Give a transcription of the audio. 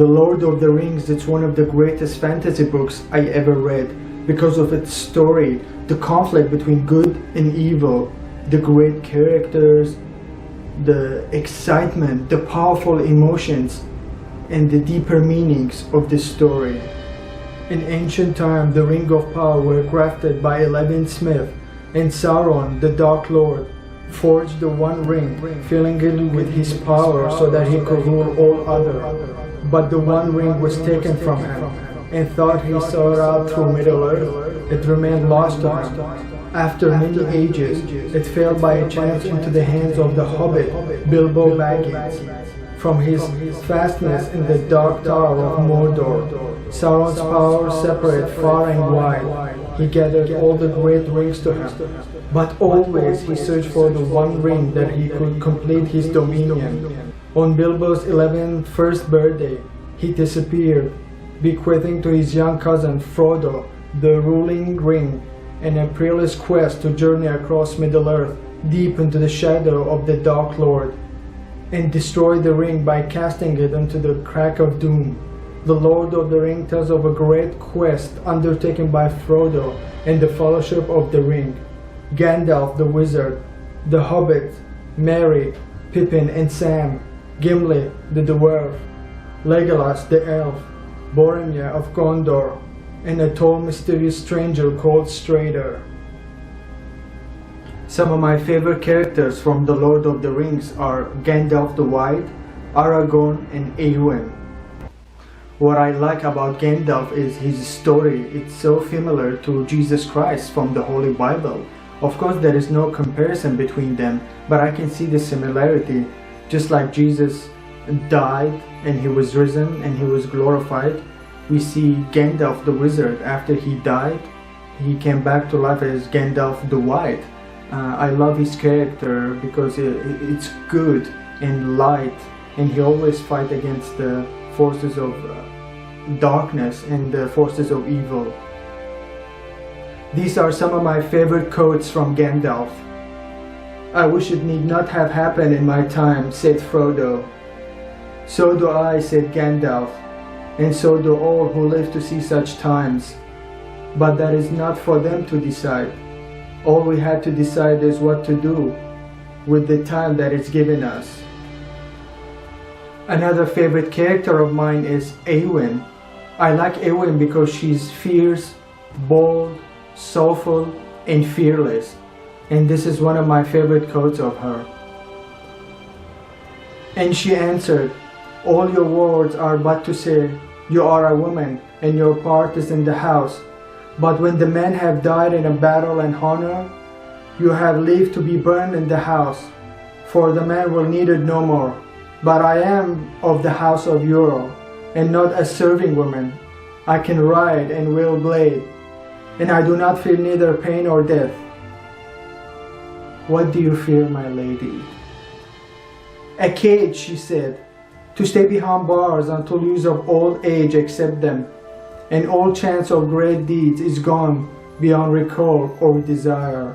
The Lord of the Rings, it's one of the greatest fantasy books I ever read because of its story, the conflict between good and evil, the great characters, the excitement, the powerful emotions, and the deeper meanings of the story. In ancient time, the Ring of Power were crafted by 11 smiths, and Sauron, the Dark Lord, forged the one ring, filling it with his power so that he could rule all others. But the one ring was taken from him, and thought he saw it out through Middle-earth, it remained lost to him. After many ages, it fell by chance into the hands of the hobbit, Bilbo Baggins. From his fastness in the Dark Tower of Mordor, Sauron's power separated far and wide. He gathered all the great rings to him, but always he searched for the one ring that he could complete his dominion. On Bilbo's 11th birthday, he disappeared, bequeathing to his young cousin Frodo the ruling ring and a perilous quest to journey across Middle-earth, deep into the shadow of the Dark Lord, and destroy the ring by casting it into the crack of doom. The Lord of the Ring tells of a great quest undertaken by Frodo and the Fellowship of the Ring, Gandalf the Wizard, the Hobbit, Merry, Pippin and Sam, Gimli the Dwarf, Legolas the Elf, Boromir of Gondor, and a tall mysterious stranger called Strider. Some of my favorite characters from The Lord of the Rings are Gandalf the White, Aragorn and Eowyn. What I like about Gandalf is his story. It's so similar to Jesus Christ from the Holy Bible. Of course there is no comparison between them, but I can see the similarity. Just like Jesus died and he was risen and he was glorified, we see Gandalf the Wizard, after he died, he came back to life as Gandalf the White. I love his character because it's good and light, and he always fights against the forces of darkness and the forces of evil. These are some of my favorite quotes from Gandalf. "I wish it need not have happened in my time," said Frodo. "So do I," said Gandalf, "and so do all who live to see such times. But that is not for them to decide. All we had to decide is what to do with the time that is given us." Another favorite character of mine is Eowyn. I like Eowyn because she's fierce, bold, soulful, and fearless. And this is one of my favorite quotes of her. "And she answered, 'All your words are but to say, you are a woman, and your part is in the house. But when the men have died in a battle and honor, you have leave to be burned in the house, for the men will need it no more. But I am of the house of Ur, and not a serving woman. I can ride and wield blade, and I do not fear neither pain or death.' What do you fear, my lady?" "A cage," she said, "to stay behind bars until use of old age accept them, and all chance of great deeds is gone beyond recall or desire."